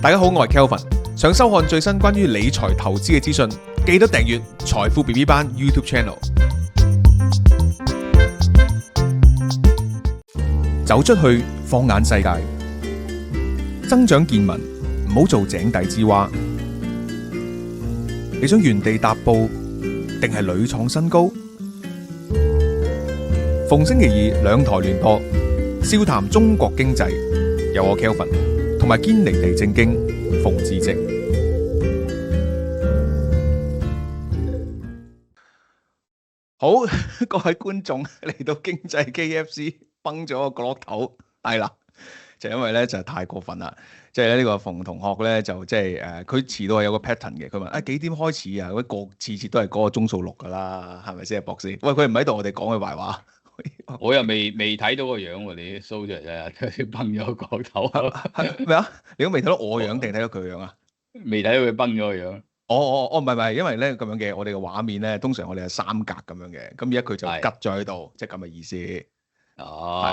大家好，我係 Kelvin。想收看最新關於理財投資嘅資訊，記得訂閱財富 BB 班 YouTube Channel。走出去，放眼世界，增長見聞，唔好做井底之蛙。你想原地踏步，定係屢創新高？逢星期二兩台聯播，笑談中國經濟，有我 Kelvin 同埋堅尼地正經馮智政。好，各位觀眾嚟到經濟 KFC 崩咗個角落頭，係啦，就因為咧就太過分啦，即係咧呢個馮同學咧就即係佢遲到係有個 pattern 嘅，佢問幾點開始啊？嗰次都係嗰個鐘數錄㗎啦，係咪先啊，博士？喂，佢唔喺度，我哋講佢壞話。我又未睇到個樣喎，你 show 出嚟啫，佢崩咗個角頭。係咩啊？你都未睇到我樣定睇到佢樣啊？未睇到佢崩咗個樣。唔係，因為咧咁樣嘅，我哋嘅畫面咧，通常我哋係三格咁樣嘅，咁而家佢就吉咗喺度，即係咁嘅意思。哦，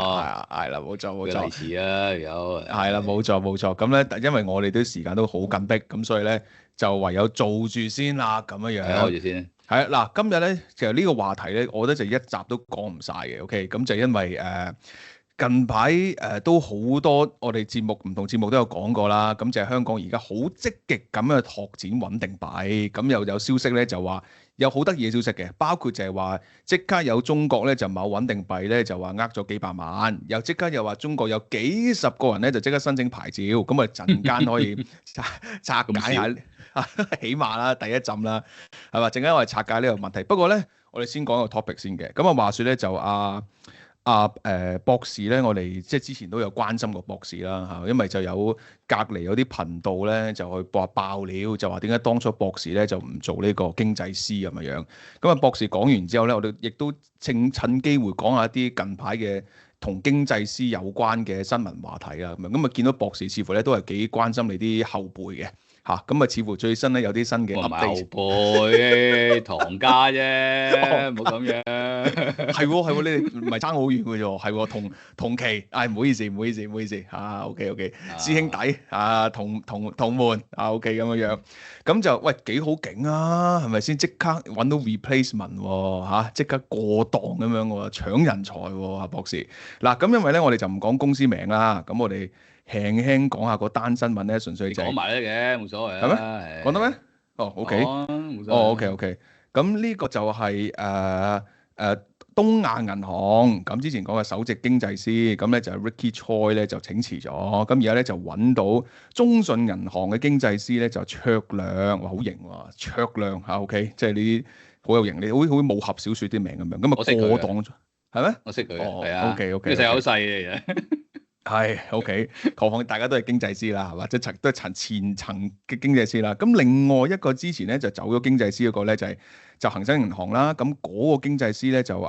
係啦，冇錯。利是啊，有。係啦，冇錯。咁咧，因為我哋啲時間都好緊迫，咁所以咧就唯有做住先啦，咁樣。開住先。係啦，嗱，今日咧其實呢個話題咧，我覺得就一集都講唔晒嘅。OK，咁就因為近排都好多我哋唔同節目都有講過啦，咁就係香港而家好積極咁樣拓展穩定幣，咁又有消息咧就話有好得意嘅消息嘅，包括就係話即刻有中國咧就某穩定幣咧就話咗幾百萬，又即刻又話中國有幾十個人咧就即刻申請牌照，咁啊陣間可以拆解下，起碼啦第一陣啦，係嘛？陣間我哋拆解呢個問題。不過咧，我哋先講個 topic 先嘅，咁啊話説咧就博士咧，我哋即係之前都有關心過博士啦嚇，因為就有隔離有啲頻道咧就去爆料，就話點解當初博士咧就唔做呢個經濟師咁樣。咁啊博士講完之後咧，我哋亦都趁機會講下一啲近排嘅同經濟師有關嘅新聞話題啊咁樣。咁啊見到博士似乎咧都係幾關心你啲後輩嘅。嚇，咁啊，似乎最新咧有啲新嘅 update。後輩堂家啫，唔好咁樣。係喎，你哋唔係爭好遠嘅啫喎，係喎，同期，唔好意思，OK，師兄弟同門，OK 咁樣，咁就喂幾好勁啊，係咪先？即刻揾到 replacement 喎，即刻過檔咁樣喎，搶人才喎，博士。嗱，咁因為咧我哋就唔講公司名啦，咁我哋輕講下個單新聞咧，純粹就講埋咧嘅，冇所謂係咩？講得咩？OK，OK，咁呢個就係東亞銀行咁之前講嘅首席經濟師，咁咧就係 Ricky Choi 咧就請辭咗，咁而家咧就揾到中信銀行嘅經濟師咧就卓亮，哇好型喎，卓亮嚇 OK，即係呢啲好有型，你好似武俠小説啲名咁樣，咁啊過檔係咩？我識佢，係啊，OK，呢世好細嘅嘢。係 OK，何況大家都係經濟師啦，係嘛？即係都係前層嘅經濟師啦。咁另外一個之前咧就走咗經濟師嗰個咧就恒生銀行啦。咁嗰個經濟師咧就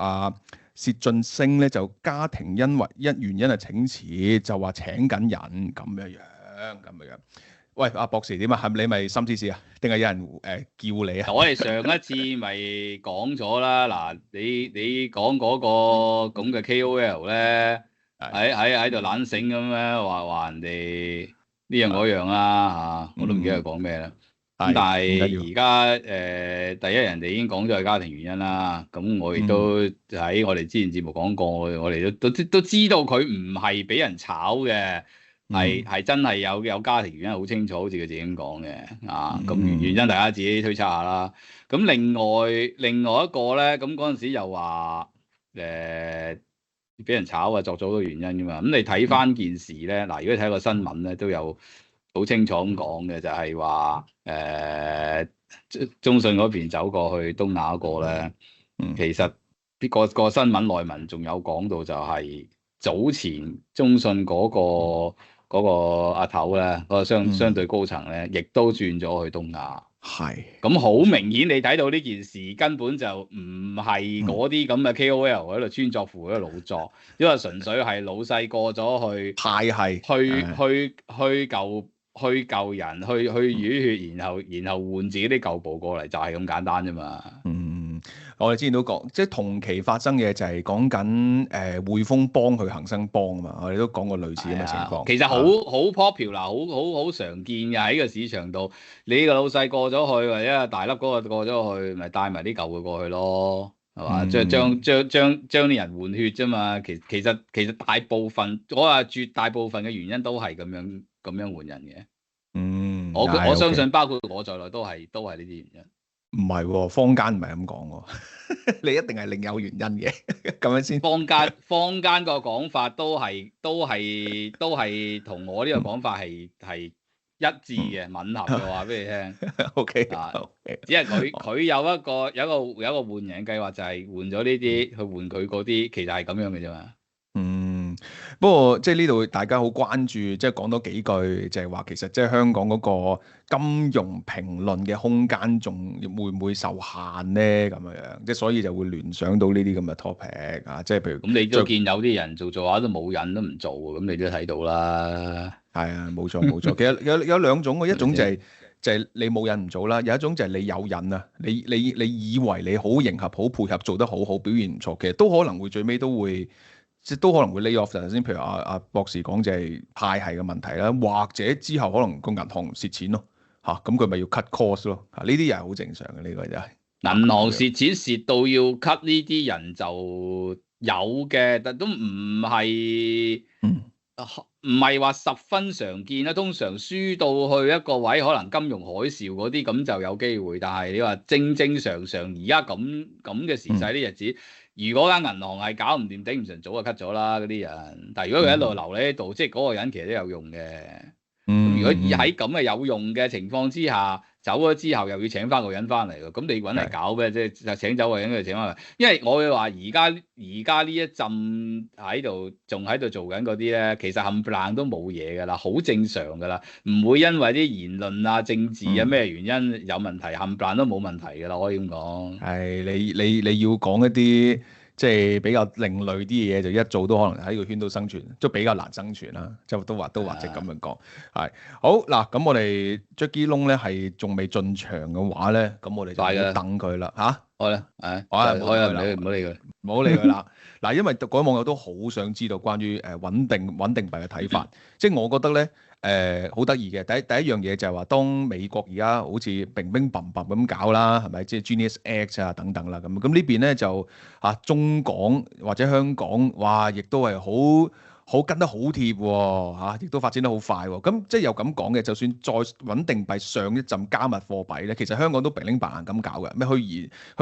薛俊升咧就家庭因為原因係請辭，就話請緊人咁樣。喂，阿博士點啊？係咪你咪心思思啊？定係有人叫你啊？我哋上一次咪講咗啦。嗱，你講嗰個咁嘅 KOL 咧。喺度懶醒咁樣話人哋呢樣嗰樣啦嚇，我都唔記得佢講咩啦。咁但係而家第一人哋已經講咗係家庭原因啦。咁我亦都喺我哋之前節目講過，我哋都知道佢唔係俾人炒嘅，係真係有家庭原因，好清楚，好似佢自己咁講嘅啊。咁原因大家自己推測下啦。咁另外一個咧，咁嗰陣時又話俾人炒啊，作咗好多原因噶嘛。咁你睇翻件事咧，嗱，如果睇個新聞咧，都有好清楚咁講嘅，就係話中信嗰邊走過去東亞嗰個咧，其實個新聞內文仲有講到，就係早前中信嗰個阿頭咧，嗰個相對高層咧，亦都轉咗去東亞。係，咁好明顯你睇到呢件事根本就唔係嗰啲咁嘅 KOL 喺度穿鑿附會喺度老作，因為純粹係老細過咗去派系去舊人去淤血，然後換自己啲舊部過嚟，就係咁簡單啫嘛。我哋之前都講，即係同期發生嘅就係講緊匯豐幫佢恒生幫啊嘛，我哋都講過類似咁嘅情況。其實好 popular，好常見嘅喺個市場度。你個老細過咗去，或者大粒嗰個過咗去，咪帶埋啲舊嘅過去咯，係嘛？將啲人換血啫嘛。其實大部分，我話絕大部分嘅原因都係咁樣換人嘅。我相信包括我在內都係呢啲原因。唔係喎，坊間唔係咁講喎，你一定係另有原因嘅，咁樣先。坊間個講法都係同我呢個講法係一致嘅，吻合嘅，話俾你聽。OK，只係佢有一個換人計劃，就係換咗呢啲去換佢嗰啲，其實係咁樣嘅啫嘛。不過即係呢度大家好關注，即係講多幾句，就係話其實即係香港嗰個金融評論嘅空間仲會唔會受限咧？咁樣即係所以就會聯想到呢啲咁嘅 topic 啊，即係譬如咁你都見有啲人做下都冇人都唔做，咁你都睇到啦。係啊，冇錯。其實有兩種嘅，一種就係你冇人唔做啦，有一種就係你有人啊，你以為你好迎合、好配合、做得好好、表現唔錯，其實都可能會最尾都會。即都可能會 lay off。頭先譬如阿博士講就係派系嘅問題啦，或者之後可能個銀行蝕錢咯，嚇咁佢咪要 cut cost 咯，呢啲又係好正常嘅，呢個就係銀行蝕錢蝕到要 cut 呢啲人就有嘅，但都唔係話十分常見啦。通常輸到去一個位，可能金融海嘯嗰啲咁就有機會，但係你話正常而家咁嘅時勢啲日子。如果間銀行係搞唔掂頂唔順，早就 cut 咗啦嗰啲人。但係如果佢一路留你喺度，即係嗰個人其實都有用嘅。如果喺咁嘅有用嘅情況之下，走咗之後又要請翻個人翻嚟喎，咁你揾嚟搞咩？即係請走個人，佢請翻嚟。因為我會話而家呢一陣仲喺度做緊嗰啲咧，其實冚唪唥都冇嘢㗎啦，好正常㗎啦，唔會因為啲言論啊、政治啊咩原因有問題，冚唪唥都冇問題㗎啦，可以咁講。係你要講一啲即係比較另類啲嘅嘢，就一早都可能喺個圈都生存，都比較難生存啦。即係都或者咁樣講係好嗱。咁我哋 Jackie Lung 咧係仲未進場嘅話咧，咁我哋就要等佢啦嚇。好啦，唔好理佢，唔好理佢啦。嗱，因為各位網友都好想知道關於穩定幣嘅睇法，即係我覺得咧好得意嘅。第一樣嘢就係話，當美國而家好似乒乒乓乓咁搞啦，係咪？即係 Genius Act 啊等等啦，咁呢邊咧就中港或者香港，哇，亦都係好跟得好貼喎，亦都發展得好快喎。咁即係又咁講嘅，就算再穩定幣上一陣加密貨幣咧，其實香港都乒乒乓乓咁搞嘅，咩虛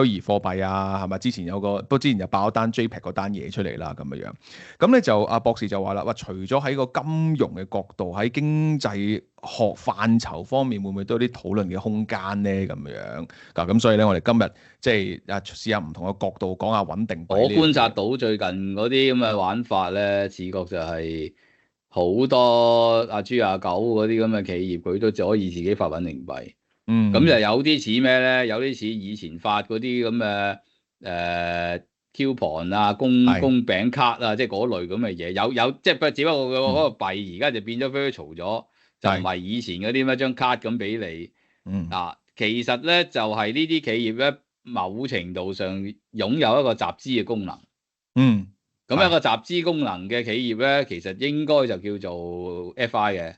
擬貨幣啊，係咪？之前又爆一單 JPEG 嗰單嘢出嚟啦，咁樣。咁咧就阿博士就話啦，除咗喺個金融嘅角度，喺經濟學範疇方面，會唔會都有啲討論嘅空間咧？咁樣咁所以咧，我哋今日即係試下唔同嘅角度講下穩定幣。我觀察到最近嗰啲咁嘅玩法咧，似覺就係好多阿豬阿狗嗰啲咁嘅企業，佢都可以自己發穩定幣。咁就有啲似咩咧？有啲似以前發嗰啲咁嘅coupon 啊、公餅卡啊，即係嗰類咁嘅嘢。有即係只不過嗰個幣而家就變咗 virtual 咗，就唔係以前嗰啲咩張卡咁俾你。其實咧就係呢啲企業咧，某程度上擁有一個集資嘅功能。咁一個集資功能嘅企業咧，其實應該就叫做 FI 嘅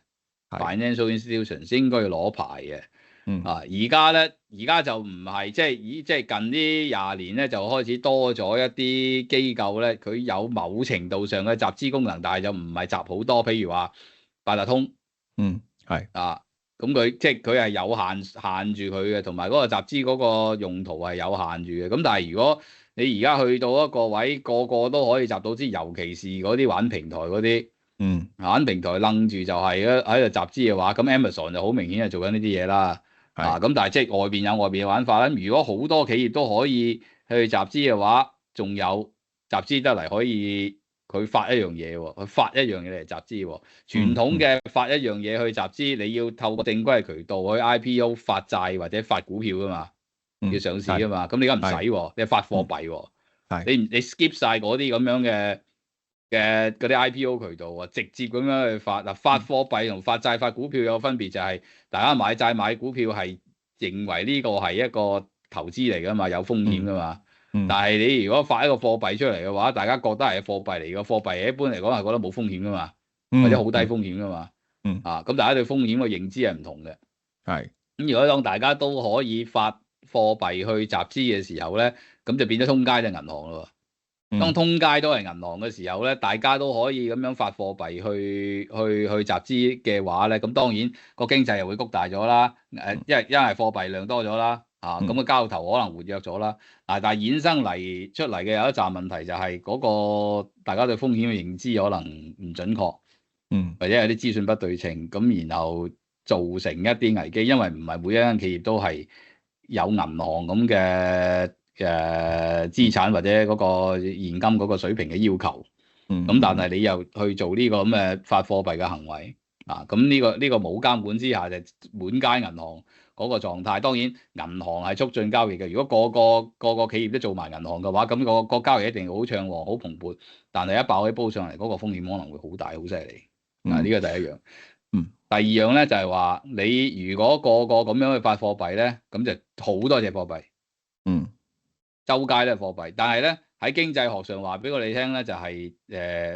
Financial Institutions，應該要攞牌嘅。而家就唔係，即係近呢20年咧，就開始多咗一啲機構咧，佢有某程度上嘅集資功能，但係就唔係集好多。譬如話八達通，咁佢即係佢係有限住佢嘅，同埋嗰個集資嗰個用途係有限住嘅。咁但係如果你而家去到一個位，個個都可以集到資，尤其是嗰啲玩平台嗰啲，玩平台楞住就係喺度集資嘅話，咁 Amazon 就好明顯係做緊呢啲嘢啦。咁但係即係外邊有外邊嘅玩法啦。如果好多企業都可以去集資嘅話，仲有集資得嚟可以佢發一樣嘢喎，佢發一樣嘢嚟集資喎。傳統嘅發一樣嘢去集資，你要透過正規嘅渠道去 IPO 發債或者發股票噶嘛，要上市噶嘛。咁你而家唔使喎，你係發貨幣喎。你 skip 晒嗰啲咁樣嘅嗰啲 IPO 渠道啊，直接咁樣去發。發貨幣同發債發股票有分別，就係大家買債買股票係認為呢個係一個投資嚟噶嘛，有風險噶嘛。但係你如果發一個貨幣出嚟嘅話，大家覺得係貨幣嚟嘅，貨幣一般嚟講係覺得冇風險噶嘛，或者好低風險噶嘛。咁大家對風險嘅認知係唔同嘅。係。咁如果當大家都可以發貨幣去集資嘅時候咧，咁就變咗通街就係銀行咯。當通街都係銀行嘅時候咧，大家都可以咁樣發貨幣去集資嘅話咧，咁當然個經濟又會谷大咗啦。因為貨幣量多咗啦，咁個交投可能活躍咗啦。但係衍生出嚟嘅有一紮問題就係嗰個大家對風險嘅認知可能唔準確，或者有啲資訊不對稱，咁然後造成一啲危機，因為唔係每一間企業都係有銀行咁嘅資產或者嗰個現金嗰個水平嘅要求，咁但係你又去做呢個咁嘅發貨幣嘅行為咁呢個冇監管之下就滿街銀行嗰個狀態。當然銀行係促進交易嘅，如果個個企業都做埋銀行嘅話，咁個交易一定好暢旺好蓬勃，但係一爆起煲上嚟嗰個風險可能會好大好犀利。呢個第一樣。第二樣咧就係話你如果個個咁樣去發貨幣咧，咁就好多隻貨幣。周街都係貨幣，但係咧喺經濟學上話俾我哋聽咧，就係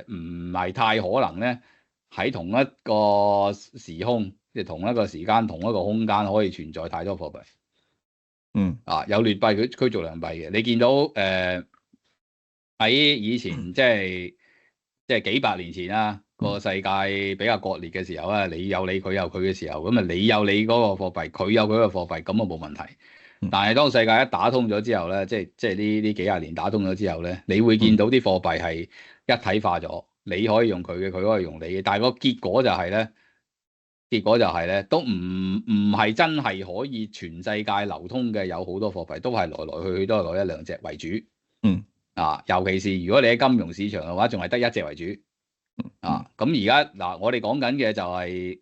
唔係太可能咧喺同一個時空，即係同一個時間、同一個空間可以存在太多貨幣。有劣幣驅逐良幣嘅。你見到喺以前即係幾百年前啦，個世界比較割裂嘅時候啊，你有你佢有佢嘅時候，咁啊你有你嗰個貨幣，佢有佢個貨幣，咁啊冇問題。但係當世界一打通咗之後咧，即係呢幾廿年打通咗之後咧，你會見到啲貨幣係一體化咗，你可以用佢嘅，佢可以用你嘅，但係個結果就係咧，都唔係真係可以全世界流通嘅，有好多貨幣都係來來去去都係攞一兩隻為主。尤其是如果你喺金融市場嘅話，仲係得一隻為主。咁而家嗱，我哋講緊嘅就係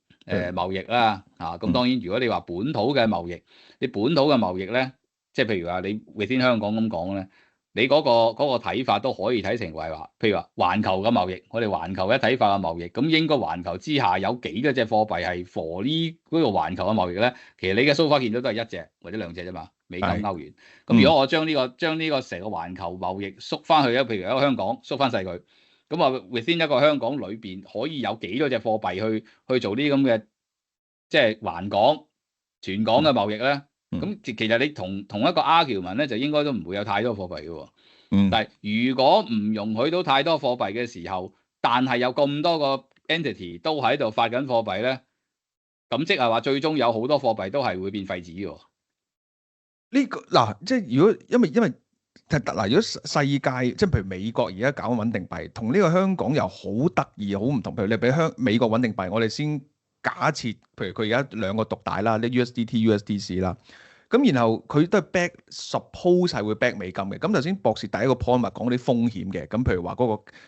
貿易啦。咁當然如果你話本土嘅貿易，你本土嘅貿易咧，即係譬如話你 within 香港咁講咧，你嗰個睇法都可以睇成為話，譬如話環球嘅貿易，我哋環球一體化嘅貿易，咁應該環球之下有幾多隻貨幣係 for 呢嗰個環球嘅貿易咧？其實你嘅 so far 見到都係一隻或者兩隻啫嘛，美金、歐元。咁如果我將呢個成個環球貿易縮翻去譬如一個香港縮翻細佢，咁啊 within 一個香港裏邊可以有幾多隻貨幣去做啲咁嘅即係環港全港嘅貿易咧？咁其實你同一個 argument 咧，就應該都唔會有太多貨幣嘅喎。但係如果唔容許到太多貨幣嘅時候，但係有咁多個 entity 都喺度發緊貨幣咧，咁即係話最終有好多貨幣都係會變廢紙嘅。呢個嗱，即係如果因為嗱，如果世界即係譬如美國而家搞穩定幣，同呢個香港又好得意好唔同。譬如你俾美國穩定幣，我哋先假設，譬如佢而家兩個獨大啦，啲 USDT、USDC 啦，咁然後佢都係 back suppose 係會 back 美金嘅。咁頭先博士第一個 point 咪講啲風險嘅，咁譬如話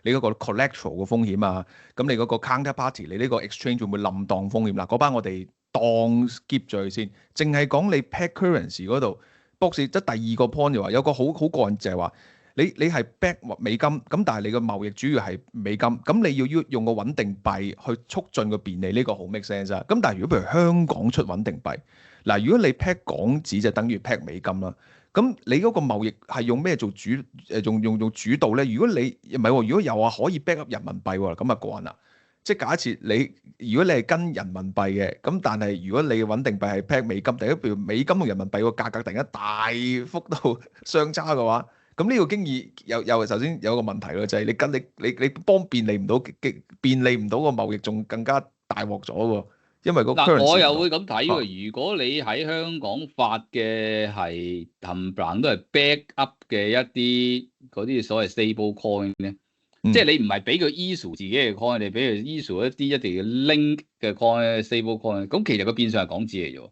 你嗰個 collateral 嘅風險啊，咁你嗰個 counterparty 你呢個 exchange 會唔會冧檔風險嗱？嗰班我哋當 skip 咗佢先，淨係講你 peg currency 嗰度。博士即第二個 point 就話有個好個人就係話你係 back 美金咁，但係你個貿易主要係美金，咁你要用個穩定幣去促進個便利，呢個好 make sense 啊。咁但係如果譬如香港出穩定幣嗱，如果你 peg 港紙就等於 peg 美金啦，咁你嗰個貿易係用咩做用主導咧？如果你唔係喎，如果又話可以 back up 人民幣喎，咁啊過癮啦。即係假設如果你係跟人民幣嘅，咁但係如果你嘅穩定幣係 peg 美金，第一譬如美金同人民幣個價格突然間大幅度相差嘅話，咁呢個經已又首先有個問題咯，就係你幫便利唔到個貿易，仲更加大鑊咗喎，因為個 currency 我又會咁睇喎。如果你喺香港發嘅係冚唪唥都係 back up 嘅一啲嗰啲所謂 stable coin 咧。即係你唔係俾佢 issue 自己嘅 coin，你俾佢 issue 一定要 link 嘅 coin、stable coin， 咁其實佢變相係港紙嚟咗。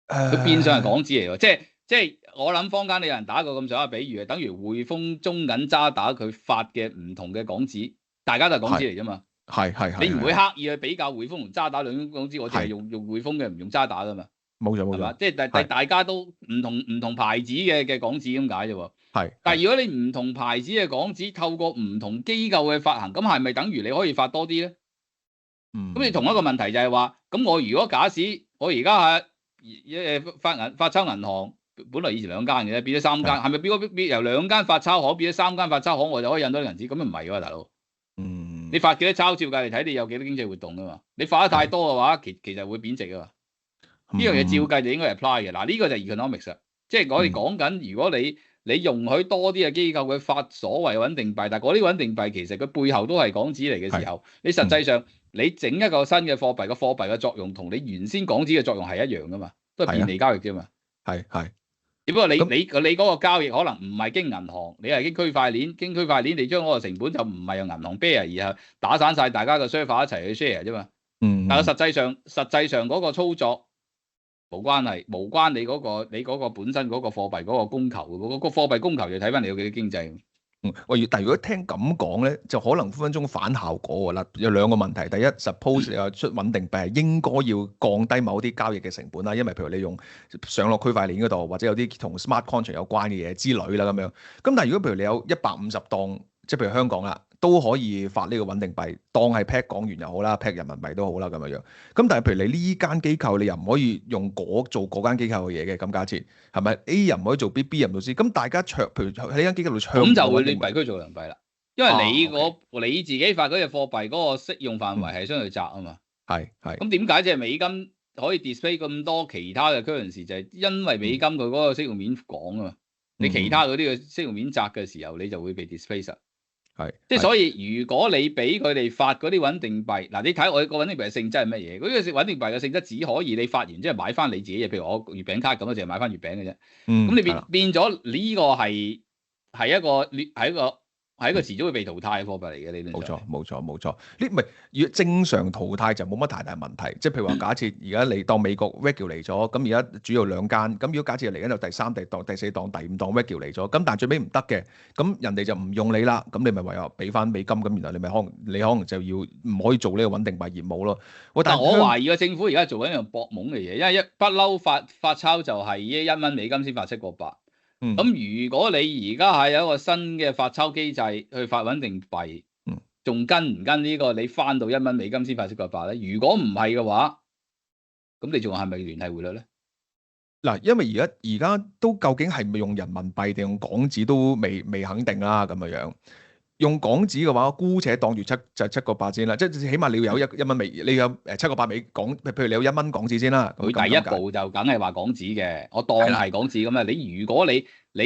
佢變相係港紙嚟喎，即係我諗坊間你有人打過咁上下比喻，等於匯豐、中銀、渣打佢發嘅唔同嘅港紙，大家都係港紙嚟啫嘛。係你唔會刻意去比較匯豐同渣打兩種港紙，我淨係用匯豐嘅，唔用渣打噶嘛。冇錯，係嘛？即係大家都唔同牌子嘅港紙咁解啫喎。但係如果你唔同牌子嘅港紙透過唔同機構嘅發行，咁係咪等於你可以發多啲咧？咁你同一個問題就係話，咁我如果假使我而家係發鈔銀行本來以前兩間嘅啫，變咗三間，係咪變由兩間發鈔行變咗三間發鈔行，我就可以印多啲銀紙？咁又唔係㗎，大佬。你發幾多鈔照計嚟睇，你有幾多經濟活動㗎嘛？你發得太多嘅話，其實會貶值㗎嘛。呢樣嘢照計就應該 apply 嘅。嗱，呢個就係 economics，即係我哋講緊，如果你容許多啲嘅機構去發所謂穩定幣，但係嗰啲穩定幣其實佢背後都係港紙嚟嘅時候，你實際上你整一個新嘅貨幣，個貨幣嘅作用同你原先港紙嘅作用係一樣㗎嘛，都係便利交易啫嘛。係。只不過你嗰個交易可能唔係經銀行，你係經區塊鏈，經區塊鏈你將嗰個成本就唔係用銀行 bear，而係打散晒大家嘅 server 一齊去 share 啫嘛。但係實際上嗰個操作冇關係，無關你嗰個本身嗰個貨幣嗰個供求，嗰個貨幣供求就睇翻你有幾多經濟。喂，但係如果聽咁講咧，就可能分分鐘反效果喎啦。有兩個問題，第一 suppose 你話出穩定幣係應該要降低某啲交易嘅成本啦，因為譬如你用上落區塊鏈嗰度，或者有啲同 smart contract 有關嘅嘢之類啦咁樣。咁但係如果譬如你有150檔，即係譬如香港啦，都可以發呢個穩定幣，當係 peg 港元又好啦，peg 人民幣都好啦咁樣。咁但係譬如你呢間機構，你又唔可以用做嗰間機構嘅嘢嘅，咁假設係咪 A 又唔可以做 B 又唔到 C？咁大家譬如喺呢間機構度唱，咁就會劣幣驅逐良幣啦。因為你自己發嗰隻貨幣嗰個適用範圍係相對窄啊嘛。係。咁點解即係美金可以 display 咁多其他嘅 currency？就係因為美金佢嗰個適用面廣啊嘛。你其他嗰啲嘅適用面窄嘅時候，你就會被 display 實。即係所以，如果你俾佢哋發嗰啲穩定幣，嗱，你睇我個穩定幣嘅性質係乜嘢？嗰個穩定幣嘅性質只可以你發完即係買翻你自己嘢，譬如我月餅卡咁，我淨係買翻月餅嘅啫。咁你變咗呢個係一個遲早會被淘汰嘅貨幣嚟嘅，理論上。冇錯。呢唔係如果正常淘汰就冇乜太大問題。即係譬如話，假設而家你當美國 regulate 咗，咁而家主要兩間，咁如果假設嚟緊就第三檔、第四檔、第五檔 regulate 咗，咁但係最尾唔得嘅，咁人哋就唔用你啦，咁你咪唯有俾翻美金，咁然後你可能就要唔可以做呢個穩定幣業務咯。但我懷疑個政府而家做緊一樣博懵嘅嘢，因為不嬲發鈔就係1蚊美金先發7個8。咁如果你而家係有一個新嘅發鈔機制去發穩定幣，仲跟唔跟呢個你翻到1蚊美金先發7個8咧？如果唔係嘅話，咁你仲係咪聯繫匯率咧？嗱，因為而家都究竟係咪用人民幣定用港紙都未肯定啦，咁樣。用港紙嘅話，姑且當住7個8先啦，即係起碼你要有1蚊美，你有7個8美港，譬如你有1蚊港紙先啦。佢第一步就梗係話港紙嘅，我當係港紙咁啦。你如果你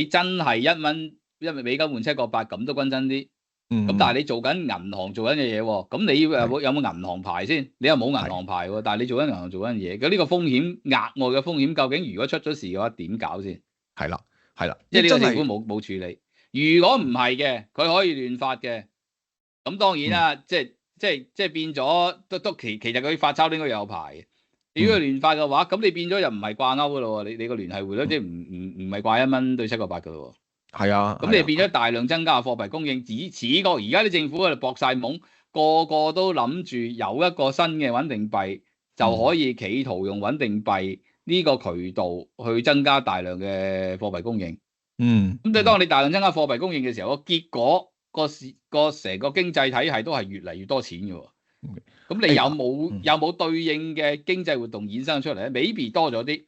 真係1蚊美金換7個8，咁都均真啲。咁但係你做緊銀行做緊嘅嘢喎，咁你有冇銀行牌先？你又冇銀行牌喎，但係你做緊銀行做緊嘢，咁呢個風險額外嘅風險，究竟如果出咗事嘅話點搞先？係啦，即係呢個政府冇處理。如果唔係嘅，佢可以亂發嘅，咁當然啦，即係變咗都其實佢發鈔應該有牌嘅。如果佢亂發嘅話，咁你變咗又唔係掛鈎嘅咯喎，你個聯繫匯率即係唔係掛1蚊對7個8嘅咯喎。係啊，咁你變咗大量增加貨幣供應，似個而家啲政府喺度搏晒懵，個個都諗住有一個新嘅穩定幣就可以企圖用穩定幣呢個渠道去增加大量嘅貨幣供應。咁即係當你大量增加貨幣供應嘅時候，個結果個成個經濟體系都係越嚟越多錢嘅喎。咁你有冇對應嘅經濟活動衍生出嚟咧？maybe多咗啲，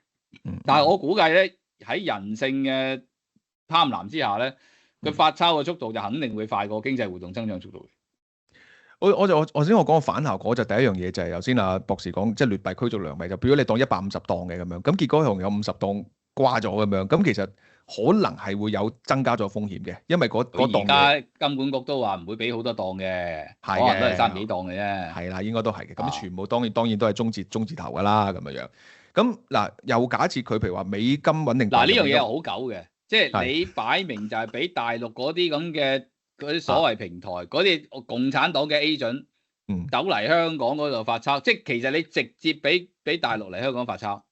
但係我估計咧喺人性嘅貪婪之下咧，佢發鈔嘅速度就肯定會快過經濟活動增長速度。我先講個反效果，就第一樣嘢就係頭先阿博士講，即係劣幣驅逐良幣，就比如你當150檔嘅咁樣，咁結果可能有50檔掛咗咁樣，咁其實可能係會有增加咗風險嘅，因為嗰檔而家金管局都話唔會俾好多檔嘅，可能都係3幾檔嘅啫。係啦，應該都係嘅。咁全部當然都係中字頭㗎啦，咁樣。咁嗱，又假設佢譬如話美金穩定，嗱呢樣嘢係好狗嘅，即係你擺明就係俾大陸嗰啲咁嘅嗰啲所謂平台嗰啲共產黨嘅 agent 走嚟香港嗰度發鈔，即係其實你直接俾大陸嚟香港發鈔。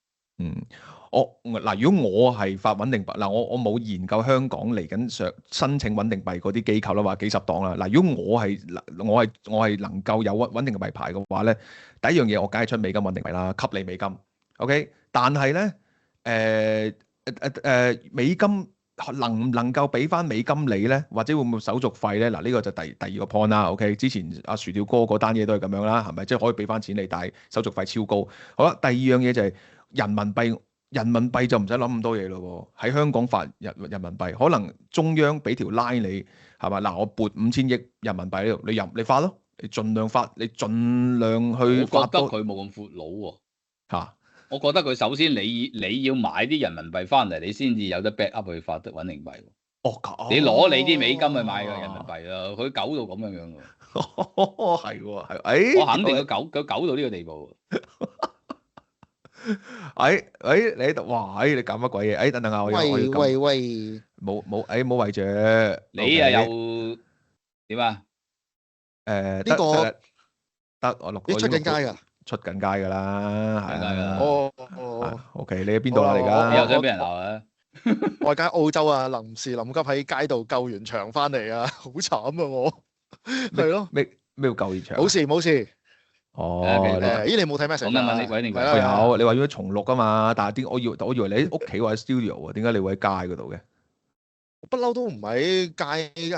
如果我係發穩定幣，嗱我冇研究香港嚟緊申請穩定幣嗰啲機構啦，話幾十檔啦。嗱，如果我係能夠有穩定嘅幣牌嘅話咧，第一樣嘢我梗係出美金穩定幣啦，給你美金。OK， 但係咧美金能唔能夠俾翻美金你咧，或者會唔會手續費咧？嗱，呢個就第二個 point 啦。OK， 之前阿薯條哥嗰單嘢都係咁樣啦，係咪？即係可以俾翻錢你，但係手續費超高。好啦，第二樣嘢就係人民幣。人民幣就唔使諗咁多嘢咯喎，喺香港發人民幣，可能中央俾條拉你係嘛？嗱，我撥5000億人民幣呢度，你發咯，你盡量發，你盡量去發多。我覺得佢冇咁闊佬喎。嚇，我覺得佢首先你要買啲人民幣翻嚟，你先至有得 back up 去發得穩定幣。你攞你啲美金去買個人民幣啊，佢狗到咁樣喎。係喎，係，我肯定佢狗到呢個地步。你喺度，哇！你搞乜鬼嘢？等等下，我要喂，冇圍住。你啊又點啊？呢個得我錄。你出緊街㗎？出緊街㗎啦，係啊。哦。OK，你喺邊度啦？而家你又想俾人鬧啊？我而家澳洲啊，臨時臨急喺街度救完場翻嚟啊，好慘啊我。係咯。咩叫救完場？冇事。哦，咦？你冇睇咩成？講緊穩定幣。有，你話要重錄啊嘛？但係我以為你喺屋企或者 studio 啊？點解你會喺街嗰度嘅？不嬲都唔喺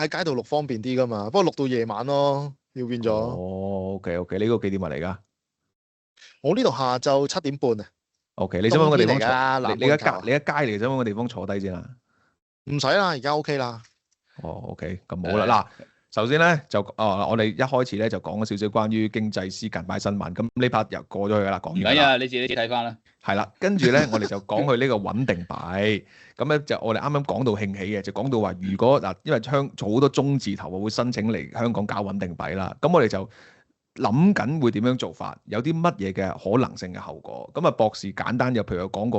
街度錄方便啲噶嘛，不過錄到夜晚咯，要變咗。哦，OK，呢個幾點嚟㗎？我呢度下晝7點半啊。OK，你想揾個地方坐？你一街嚟，想揾個地方坐低先啦。唔使啦，而家 OK 啦。哦，OK，咁好啦。嗱，首先咧就我哋一開始咧就講咗少少關於經濟師近排新聞，咁呢 part 又過咗去㗎啦，講完啦。唔緊要，你自己睇翻啦。係啦，跟住咧我哋就講佢呢個穩定幣，咁咧就我哋啱啱講到興起嘅，就講到話如果嗱，因為做好多中字頭會申請嚟香港搞穩定幣啦，咁我哋就諗緊會點樣做法，有啲乜嘢嘅可能性嘅後果。咁啊，博士簡單又譬如有講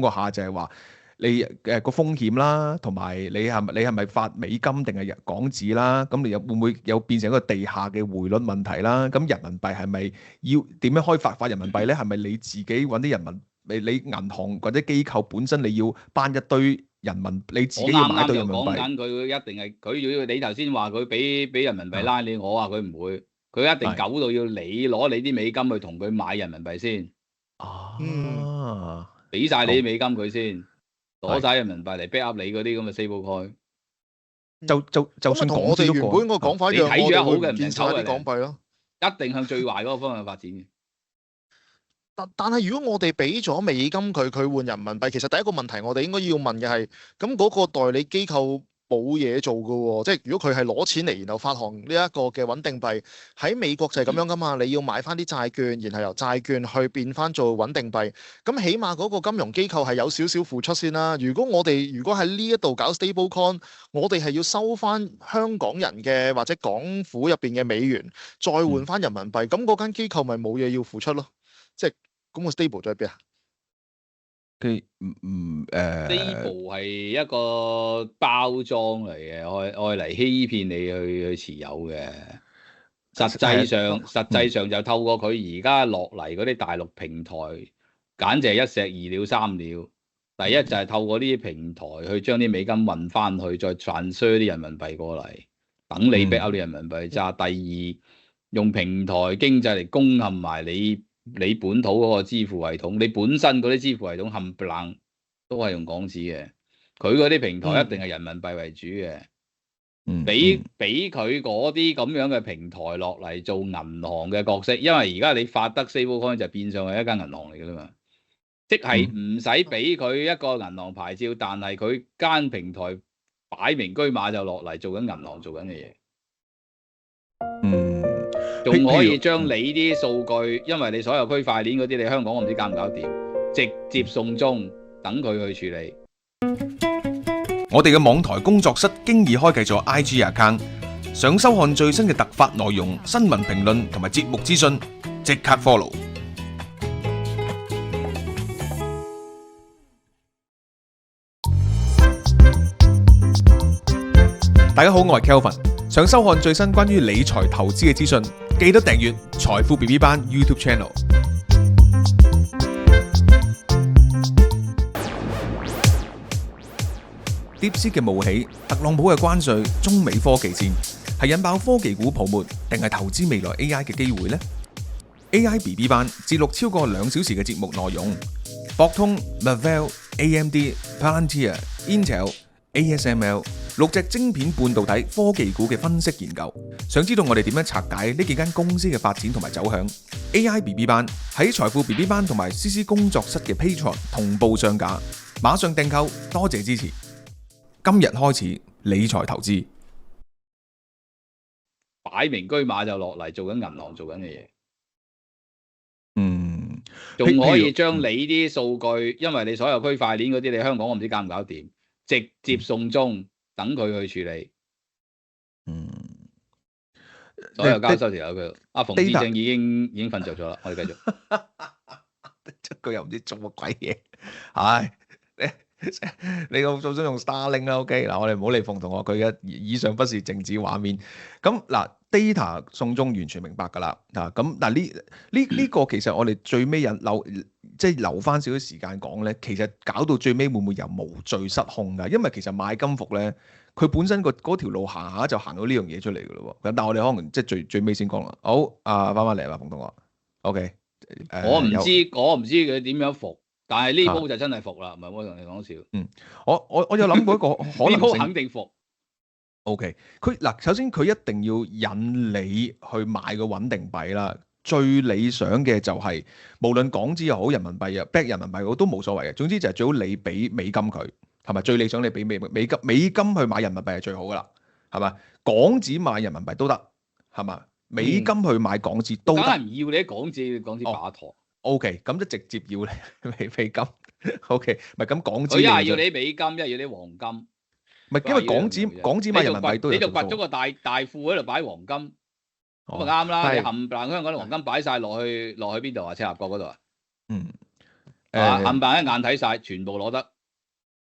過下就係話。你個風險啦，同埋你係咪發美金定係港紙啦？咁你會唔會有變成一個地下嘅匯率問題啦？咁人民幣係咪要點樣開發人民幣咧？係咪你自己揾啲人民？你銀行或者機構本身你要搬一堆人民，你自己要買對人民幣？我啱啱就講緊佢一定係佢要你頭先話佢俾人民幣拉你，我話佢唔會，佢一定狗到要你攞你啲美金去同佢買人民幣先。俾晒你啲美金佢先。攞晒人民幣嚟 back up 你嗰啲咁嘅 stablecoin，就算同我哋原本個講法一樣，睇住好嘅唔變晒啲港幣咯，一定向最壞嗰個方向發展嘅。但係如果我哋俾咗美金佢換人民幣，其實第一個問題我哋應該要問嘅係，咁嗰個代理機構冇嘢做㗎喎，即係如果佢係攞錢嚟然後發行呢一個嘅穩定幣，喺美國就係咁樣㗎嘛，你要買翻啲債券，然後由債券去變翻做穩定幣，咁起碼嗰個金融機構係有少少付出先啦。如果喺呢一度搞 stablecoin，我哋係要收翻香港人嘅或者港府入邊嘅美元，再換翻人民幣，咁嗰間機構咪冇嘢要付出咯，即係咁個 stable 在邊啊？stable 係一個包裝嚟嘅，愛嚟欺騙你去持有嘅。實際上就透過佢而家落嚟嗰啲大陸平台，簡直係一石二鳥三鳥。第一就係透過呢啲平台去將啲美金運翻去，再transfer啲人民幣過嚟，等你 back up 啲人民幣揸。第二，用平台經濟嚟攻陷埋你本土嗰個支付系統，你本身嗰啲支付系統冚唪唥都係用港紙嘅，佢嗰啲平台一定係人民幣為主嘅。俾佢嗰啲咁樣嘅平台落嚟做銀行嘅角色，因為而家你發得 stablecoin 就變相係一間銀行嚟㗎啦嘛，即係唔使俾佢一個銀行牌照，但係佢間平台擺明車馬就落嚟做緊銀行做緊嘅嘢。仲可以將你啲數據，因為你所有區塊鏈嗰啲，你香港我唔知搞唔搞掂，直接送中，等佢去處理。我哋嘅網台工作室經已開啟咗 IG account， 想收看最新嘅突發內容、新聞評論同埋節目資訊，即刻 follow。大家好，我係 Kelvin， 想收看最新關於理財投資嘅資訊，記得訂閱財富 BB 班 YouTube Channel。DeepSeek 嘅冒起，特朗普嘅關稅，中美科技戰，係引爆科技股泡沫，定係投資未來 AI 嘅機會呢？ AI BB 班節錄超過2小時嘅節目內容，博通、Marvell、AMD、Palantir、Intel、ASML 6隻晶片半導體科技股嘅分析研究。想知道我哋點樣拆解呢幾間公司嘅發展同埋走向？ AI BB 班喺財富 BB 班同埋 CC 工作室嘅 Patreon 同步上架，馬上訂購，多謝支持。今日開始理財投資，擺明車馬就落嚟做緊銀行做緊嘅嘢。仲譬可以將你啲數據，因為你所有區塊鏈嗰啲，你香港我唔知搞唔搞掂，直接送中，等佢去處理。所有交收條友佢，阿馮志正已經瞓着咗啦。我哋繼續。佢又唔知做乜鬼嘢，唉，你個做想用 Starlink 啦，OK 嗱，我哋唔好理馮同學，佢嘅以上不是政治畫面。咁嗱 ，data 送中完全明白㗎啦，咁但係呢個其實我哋最尾留翻少少時間講咧，其實搞到最尾會唔會有無序失控㗎？因為其實買金服咧，佢本身嗰條路行下就行到呢樣嘢出嚟㗎咯喎。咁但係我哋可能即係最尾先講啦。好，翻嚟啦，馮同學 ，OK。我唔知佢點樣服，但係呢鋪就真係服啦，唔係我同你講笑。我有諗過一個可能性，呢鋪肯定服。OK，佢嗱，首先佢一定要引你去買個穩定幣啦。最理想嘅就係、無論港紙又好，人民幣又 back 人民幣又好都冇所謂嘅。總之就係最好你俾美金佢，係咪？最理想你俾美金去買人民幣係最好噶啦，係咪？港紙買人民幣都得，係咪？美金去買港紙都得，梗係唔要你啲港紙把舵。OK，咁就直接要你美金。OK，唔係咁港紙。佢一係要你美金，一係要你黃金。唔係因為港紙買人民幣都有做數。你就掘咗個大庫喺度擺黃金，咁咪啱啦。你冚唪唥香港啲黃金擺晒落去邊度啊？赤鱲角嗰度啊？冚唪唥一眼睇晒，全部攞得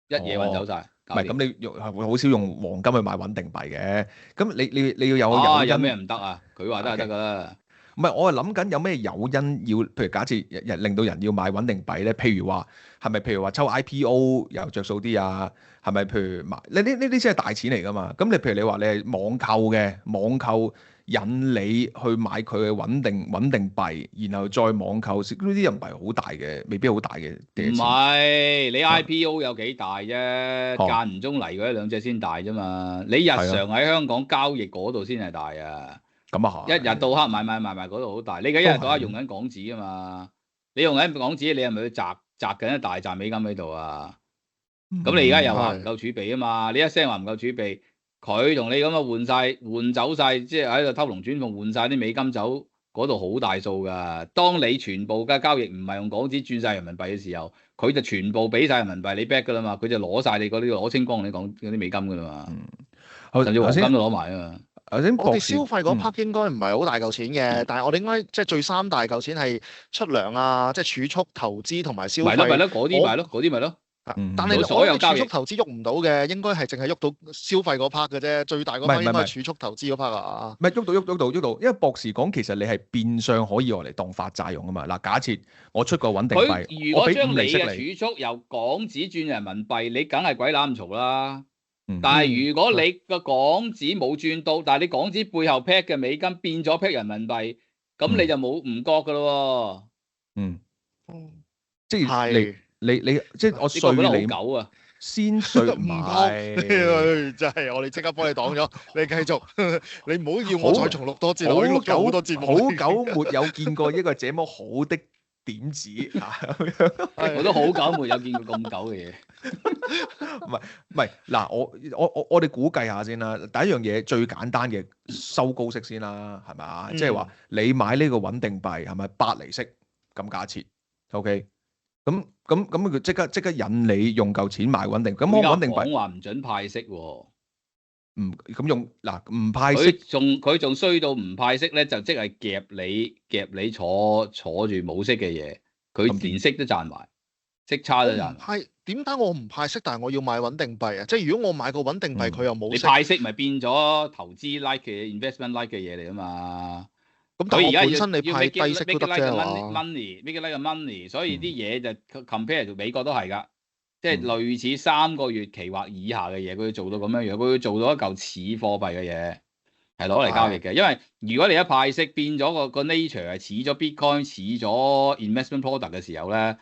一嘢運走晒。唔係咁，你好少用黃金去買穩定幣嘅。咁你要有有咩唔得啊？佢話得就得噶啦。唔係，我係諗緊有咩誘因要，譬如假設令到人要買穩定幣咧，譬如話係咪？譬如話抽 IPO 又着數啲啊？係咪？譬如買呢啲先係大錢嚟噶嘛？咁你譬如你話你係網購嘅，網購引你去買佢嘅穩定幣，然後再網購，呢啲又唔係好大嘅，未必好大嘅。唔係你 IPO 有幾大啫？間唔中嚟嗰一兩隻先大啫嘛。你日常喺香港交易嗰度先係大啊。咁啊，一日到黑買嗰度好大。你而家一日到黑用緊港紙啊嘛，你用緊港紙，你係咪要擲緊一大紮美金喺度啊？咁你而家又話唔夠儲備啊嘛？你一聲話唔夠儲備，佢同你咁啊換走晒，即係喺度偷龍轉鳳換晒啲美金走，嗰度好大數㗎。當你全部嘅交易唔係用港紙轉晒人民幣嘅時候，佢就全部俾晒人民幣你 back 㗎啦嘛，佢就攞晒你嗰啲攞清光你講嗰啲美金㗎啦嘛，甚至黃金都攞埋啊嘛。我哋消費嗰 part 應該唔係好大嚿錢嘅，但係我哋應該即係最三大嚿錢係出糧啊，即係儲蓄、投資同埋消費。咪咯，嗰啲咪咯。但係所有儲蓄投資喐唔到嘅，應該係淨係喐到消費嗰 part 嘅啫。最大嗰 part 應該係儲蓄投資嗰 part 啊。唔係喐到，因為博士講其實你係變相可以用嚟當發債用啊嘛。嗱，假設我出個穩定幣，佢如果將你嘅儲蓄由港紙轉人民幣，你梗係鬼攬嘈啦。但係如果你個港紙冇轉到，但係你港紙背後 peg 嘅美金變咗 peg 人民幣，咁你就冇唔覺噶咯喎。即係你即係我稅你好狗啊，先稅唔係，真係我哋即刻幫你擋咗。你繼續，你唔好要我再重錄多節，我已經錄咗好多節目。好久沒有見過一個這麼好的點子我都好久沒有見過咁久嘅嘢。唔係嗱，我哋估計下先啦。第一樣嘢最簡單嘅收高息先啦，係咪啊？即係話你買呢個穩定幣係咪8厘息咁假設 ？OK，咁佢即刻引你用夠錢買穩定。咁我穩定幣話唔準派息喎。咁用嗱唔派息，佢仲衰到唔派息咧，就即係夾你坐住冇息嘅嘢，佢連息都賺埋，息差都賺埋。係點解我唔派息，但係我要買穩定幣啊？即係如果我買個穩定幣，佢又冇息，你派息咪變咗投資 like 嘅 investment like 嘅嘢嚟啊嘛？咁但係本身你派低息都得啫嘛？Make it like a money， 所以啲嘢就 compare 到美國都係㗎。即係類似3個月期或以下嘅嘢，佢要做到咁樣樣，佢要做到一嚿似貨幣嘅嘢，係攞嚟交易嘅。因為如果你一派息變咗個 nature 係似咗 Bitcoin 似咗 investment product 嘅時候咧，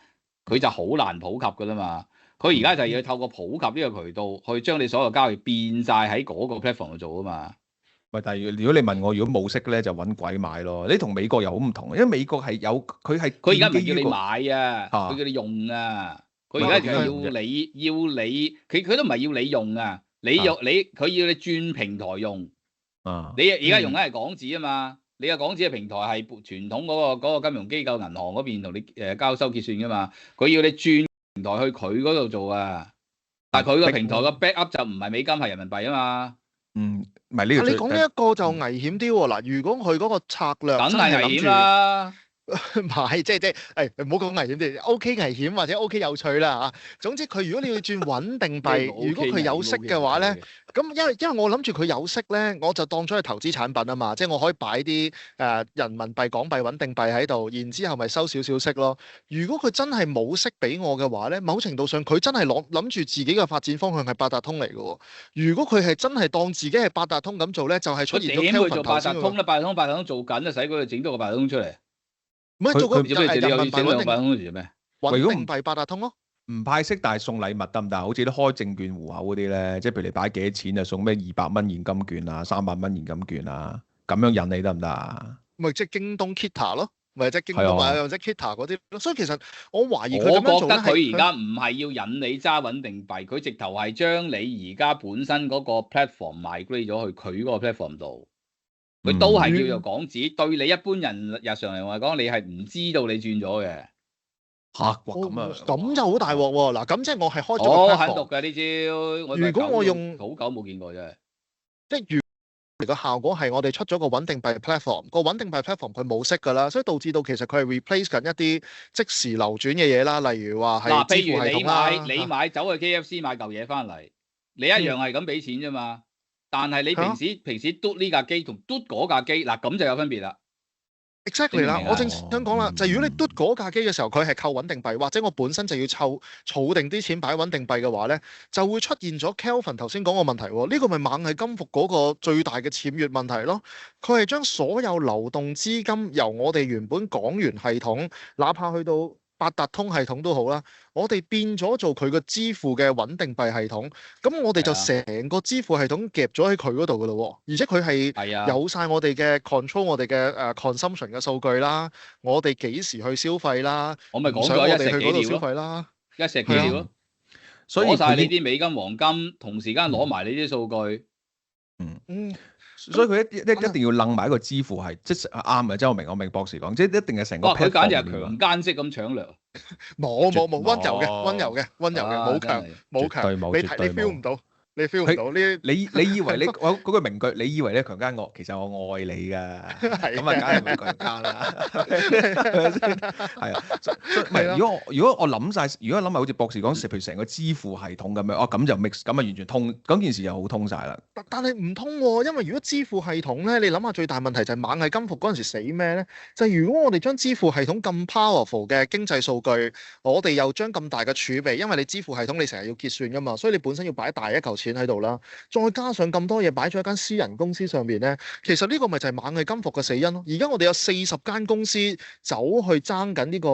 佢就好難普及㗎啦嘛。佢而家就係要透過普及呢個渠道，去將你所有交易變晒喺嗰個 platform 度做啊嘛。喂，但係如果你問我，如果冇識咧，就揾鬼買咯。你同美國又好唔同，因為美國係有佢係佢而家唔係叫你建基於個買啊，啊佢叫你用啊。佢而家就係要你，佢都唔係要你用啊。你用佢要你轉平台用。啊，你而家用緊係港紙啊嘛，你嘅港紙嘅平台係傳統嗰個金融機構銀行嗰邊同你交收結算噶嘛，佢要你轉平台去佢嗰度做啊，但係佢個平台個 backup 就唔係美金係人民幣啊嘛。唔係呢個。你講呢一個就危險啲喎。嗱，如果佢嗰個策略梗真係諗住係危險啦。唔係，即係唔好講危險啲，OK 危險或者 OK 有趣啦嚇。總之佢如果你要轉穩定幣，如果佢有息嘅話咧，咁因為我諗住佢有息咧，我就當咗係投資產品啊嘛，即係我可以擺啲人民幣、港幣穩定幣喺度，然之後咪收少少息咯。如果佢真係冇息俾我嘅話咧，某程度上佢真係諗住自己嘅發展方向係八達通嚟嘅喎。如果佢係真係當自己係八達通咁做咧，就係出現咗 Kelvin 頭先點會做八達通咧？八達通做緊啊，使佢整多個八達通出嚟。唔係做個做咩？你有整兩個八達通做咩？穩定幣八達通咯。唔派息，但係送禮物得唔得？好似啲開證券戶口嗰啲咧，即係譬如你擺幾多錢啊，送咩200蚊現金券啊、300蚊現金券啊，咁樣引你得唔得啊？咪即係京東 Kita 咯，咪即係京東或者 Kita 嗰啲咯。所以其實我懷疑佢我咁樣做咧覺得佢而家唔係要引你揸穩定幣，佢直頭係將你而家本身嗰個 platform migrate 咗去佢嗰個 platform 度。佢都係叫做港紙，對你一般人日常嚟講，你係唔知道你轉咗嘅。嚇！咁啊，咁就好大鑊喎。嗱，咁即係我係開咗個 platform。狠毒嘅呢招。如果我用好久冇見過啫。即係如果個效果係我哋出咗個穩定幣 platform，個穩定幣 platform 佢冇息㗎啦，所以導致到其實佢係 replace 緊一啲即時流轉嘅嘢啦，例如話係支付系統啦。譬如你買走去 KFC 買嚿嘢翻嚟，你一樣係咁俾錢啫嘛。但係你平時嘟呢架機同嘟嗰架機，嗱咁就有分別啦。Exactly 啦，我正想講啦，就係如果你嘟嗰架機嘅時候，佢係扣穩定幣，或者我本身就要儲定啲錢擺穩定幣嘅話咧，就會出現咗 Kelvin 頭先講個問題喎。呢個咪螞蟻金服嗰個最大嘅僭越問題咯。佢係將所有流動資金由我哋原本港元系統，哪怕去到八達通系統都好啦，我哋變咗做佢個支付嘅穩定幣系統，咁我哋就成個支付系統夾咗喺佢嗰度噶咯喎，而且佢係有晒我哋嘅 control 我哋嘅consumption 嘅數據啦，我哋幾時去消費啦，我咪講咗我哋去嗰度消費啦，一石幾鳥咯，所以攞晒你啲美金黃金，同時間攞埋你啲數據，所以佢一定要楞埋一個支付係，即係啱嘅。即係我明博士講，即係一定係成個。佢簡直係強姦式咁搶掠。冇溫柔嘅，冇強，你 feel 唔到。你 feel 唔到呢？你以為我嗰句名句，你以為你強姦我，其實我愛你㗎。咁啊，梗係唔係強姦啦。係啊，唔係如果我諗晒，如果諗埋好似博士講，譬如成個支付系統咁樣，咁就 mix，咁啊完全通，嗰件事又好通晒啦。但係唔通喎，因為如果支付系統咧，你諗下最大問題就係螞蟻金服嗰陣時死咩咧？就係如果我哋將支付系統咁 powerful 嘅經濟數據，我哋又將咁大嘅儲備，因為你支付系統你成日要結算㗎嘛，所以你本身要擺大一嚿錢喺度啦，再加上咁多嘢擺咗一間私人公司上邊咧，其實呢個咪就係螞蟻金服嘅死因咯。而家我哋有40間公司走去爭緊呢個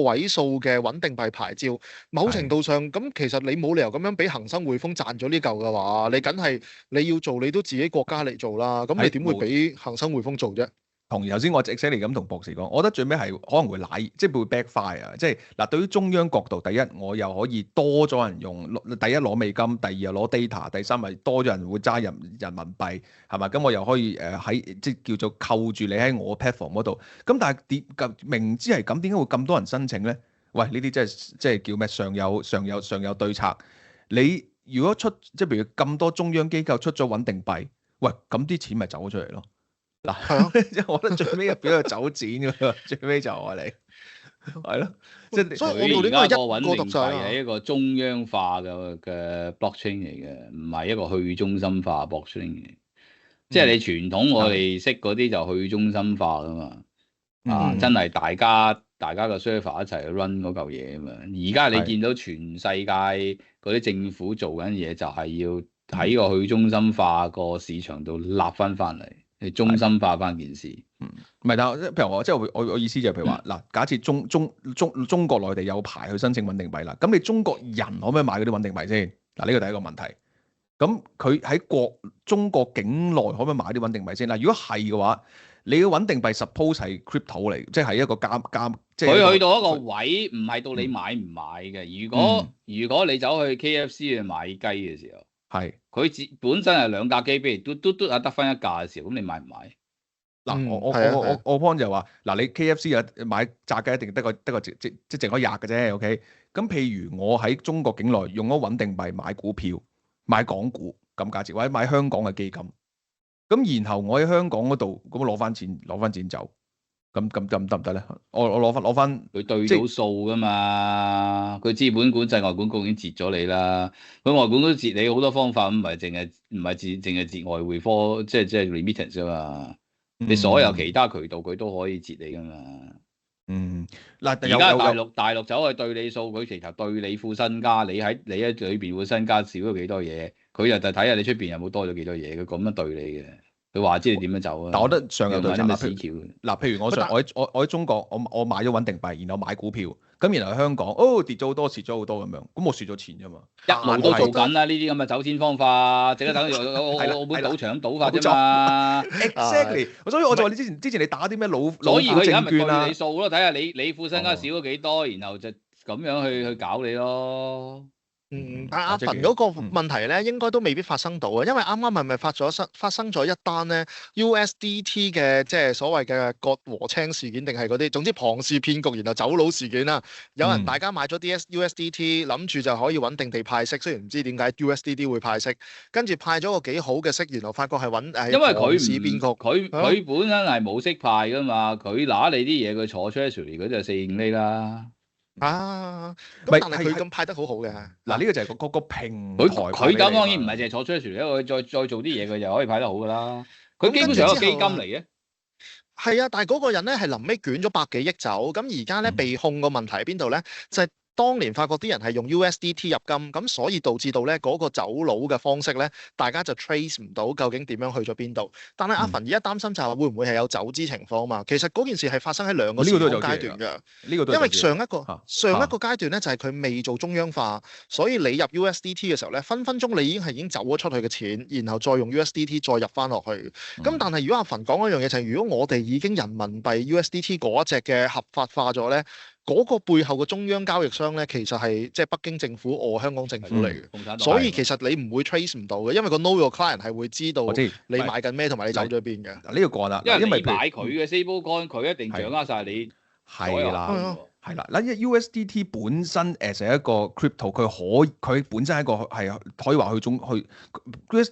位數嘅穩定幣牌照，某程度上咁其實你冇理由咁樣俾恒生匯豐賺咗呢嚿嘅話，你梗係你要做你都自己國家嚟做啦，咁你點會俾恒生匯豐做啫？同頭先我直寫嚟咁同博士講，我覺得最尾係可能會即係會 backfire 啊！即係嗱，對於中央角度，第一我又可以多咗人用，第一攞美金，第二又攞 data，第三咪多咗人會揸人民幣，係咪？咁我又可以喺即係叫做扣住你喺我 platform 嗰度。咁但係明知係咁，點解會咁多人申請咧？喂，呢啲即係叫咩？上有對策。你如果出即係譬如咁多中央機構出咗穩定幣，喂，咁啲錢咪走咗出嚟咯。嗱，即係我覺得最尾入邊有走錢㗎，最尾就我哋係咯，即係所以我哋呢個穩定幣係一個中央化嘅 blockchain 嚟嘅，唔係一個去中心化 blockchain 嚟。即係你傳統我哋識嗰啲就去中心化㗎嘛，真係大家個 server 一齊去 run 嗰嚿嘢啊嘛。而家你見到全世界嗰啲政府做緊嘢，就係要喺個去中心化個市場度立翻嚟。係中心化翻件事，唔係，但係譬如我即係我意思就係譬如話嗱，假設中國內地有牌去申請穩定幣啦，咁你中國人可唔可以買嗰啲穩定幣先？嗱，呢個第一個問題。咁佢喺中國境內可唔可以買啲穩定幣先？嗱，如果係嘅話，你嘅穩定幣 suppose 係 crypto 嚟，即係一個監，即係佢去到一個位，唔係到你買唔買嘅。如果你走去 KFC 去買雞嘅時候，係佢本身係兩架機，譬如嘟啊得翻一架嘅時候，咁你買唔買？嗱，係啊我 point 就係話，嗱，你 KFC 啊買炸雞一定得個即剩嗰廿嘅啫，OK？咁譬如我喺中國境內用咗穩定幣買股票、買港股咁價值，或者買香港嘅基金，咁然後我喺香港嗰度咁攞翻錢走，咁得唔得咧？我攞翻佢對到數噶嘛？佢資本管制外管局已經截咗你啦。佢外管都截你好多方法，唔係淨係截外匯科，即係 remittance 啫嘛。你所有其他渠道佢都可以截你噶嘛。嗱，而家大陸走去對你數，佢其實對你副身家，你喺裏邊副身家少咗幾多嘢，佢就睇下你出邊有冇多咗幾多嘢，佢咁樣對你嘅。佢話知你點樣走啊？但我覺得上有對策。嗱，譬如我喺中國，我買咗穩定幣，然後買股票，咁然後香港跌咗好多，蝕咗好多咁樣，咁我蝕咗錢啫嘛。一路都做緊啦，呢啲咁嘅走錢方法，淨係等澳門賭場賭法啫嘛。Exactly，所以我就話你之前你打啲咩老所以佢而家咪對啊你數咯，睇下你副身家少咗幾多，然後就咁樣去搞你咯。但係阿馮嗰個問題咧，應該都未必發生到啊，因為啱啱係咪發生咗一單咧 USDT 嘅即係所謂嘅割禾青事件，定係嗰啲總之龐氏騙局，然後走佬事件啦。有人大家買咗 USDT，諗住就可以穩定地派息，雖然唔知點解 USDT 會派息，跟住派咗個幾好嘅息，然後發覺係因為佢龐氏騙局，佢本身係冇息派噶嘛，佢拿你啲嘢佢坐 Treasury 嗰就4-5厘啦。咁但係佢咁派得好好嘅。嗱，呢個就係個平台。佢咁當然唔係淨係坐 Treasury，佢再做啲嘢佢就可以派得好噶啦。佢基本上係一個基金嚟嘅。係啊，但係嗰個人咧係臨尾捲咗百幾億走，咁而家咧被控個問題喺邊度咧？就係當年發覺啲人係用 USDT 入金，咁所以導致到咧嗰個走佬嘅方式咧，大家就 trace 唔到究竟點樣去咗邊度。但係阿馮而家擔心就係會唔會係有走資情況啊嘛？其實嗰件事係發生喺兩個時空階段㗎。因為上一個階段咧就係佢未做中央化，所以你入 USDT 嘅時候咧，分分鐘你已經走咗出去嘅錢，然後再用 USDT 再入翻落去。咁但係如果阿馮講一樣嘢就係，如果我哋已經人民幣 USDT 嗰一隻嘅合法化咗咧，嗰個背後嘅中央交易商咧，其實係即係北京政府香港政府嚟嘅，所以其實你唔會 trace 唔到嘅，因為個 know your client 係會知道你買緊咩同埋你走咗邊嘅。呢個個啦，因為你買佢嘅 stablecoin，佢一定掌握晒你所有。係啦，嗱，因為 USDT 本身成一個 crypto，佢本身係一個係可以話去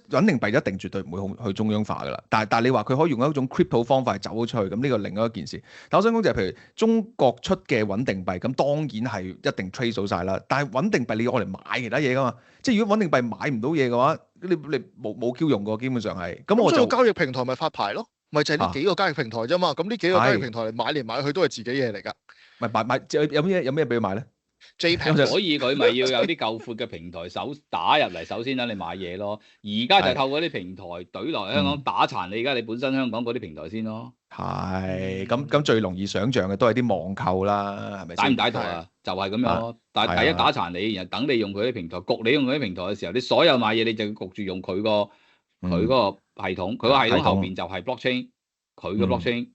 穩定幣一定絕對唔會去中央化噶啦。但係你話佢可以用一種 crypto 方法走咗出去，咁呢個另外一件事。但我想講就係譬如中國出嘅穩定幣，咁當然係一定 trace 到晒啦。但係穩定幣你要攞嚟買其他嘢噶嘛？即係如果穩定幣買唔到嘢嘅話，你冇 Q 用㗎，基本上係。咁我就交易平台咪發牌咯，咪就係呢幾個交易平台啫嘛。咁呢幾個交易平台嚟買去都係自己嘢嚟㗎。買有咩俾佢買咧？所以佢咪要有啲夠闊嘅平台打入嚟，首先等你買嘢咯。而家就透過啲平台懟落香港打殘你而家你本身香港嗰啲平台先咯。係咁最容易想像嘅都係啲網購啦，係咪？打唔打台啊？就係咁樣咯。但係第一打殘你，然後等你用佢啲平台，焗你用佢啲平台嘅時候，你所有買嘢你就要焗住用佢嗰個系統，佢個系統後邊就係 blockchain，佢嘅 blockchain。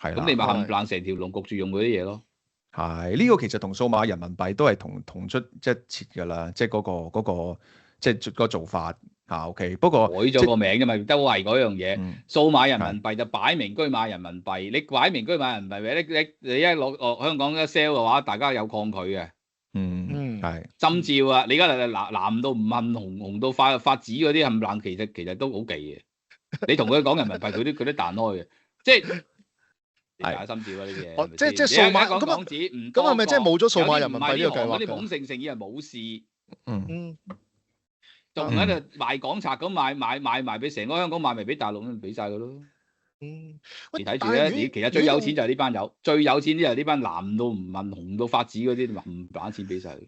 係咁你咪冚唪唥成條龍焗住用嗰啲嘢咯。係呢個其實同數碼人民幣都係同出即係切㗎啦，即係嗰個即係個做法嚇。OK， 不過改咗個名啫嘛，都係嗰樣嘢。數碼人民幣就擺明居買人民幣，你擺明居買人民幣，你一落香港一 sell 嘅話，大家有抗拒嘅。係針照啊！你而家藍到唔問紅到發紫嗰啲冚唪唥，其實都好忌嘅。你同佢講人民幣，佢都彈開嘅，即係。大家心照啊！呢啲嘢，即係數碼咁係咪即係冇咗數碼人民幣呢個計劃？嗰啲懵盛盛以為冇事，仲喺度賣港賊咁賣俾成個香港賣埋俾大陸，咁俾晒佢咯。你睇住咧，其實最有錢就係呢班友，最有錢啲就係呢班藍到唔問紅到發紫嗰啲，唔把錢俾晒佢。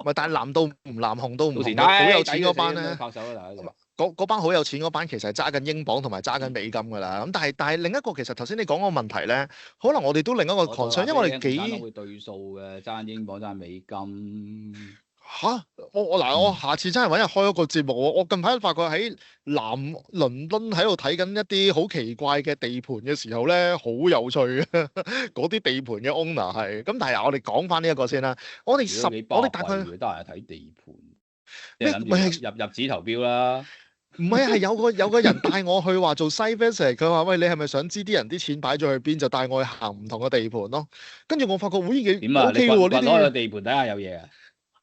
咪但係藍到唔藍紅到唔紅，好有錢嗰班咧。拍手啦，大家！嗰班好有錢嗰班其實係揸緊英鎊同埋揸緊美金㗎啦，咁但係另一個其實頭先你講個問題咧，可能我哋都另一個 concern，因為我哋幾會對數嘅，揸緊英鎊揸緊美金。嚇！我下次真係揾日開一個節目喎。我近排發覺喺南倫敦喺度睇緊一啲好奇怪嘅地盤嘅時候咧，好有趣嘅嗰啲地盤嘅 owner 係。咁但係我哋講翻呢一個先啦。我哋大概得閒睇地盤，咩你諗住入紙投標啦。唔係係有個人帶我去話做 site visit，佢話喂，你係咪想知啲人啲錢擺咗去邊，就帶我去行唔同嘅地盤咯。跟住我發覺會幾點啊？ OK 你喎呢掘開個啲。地盤睇下有嘢啊？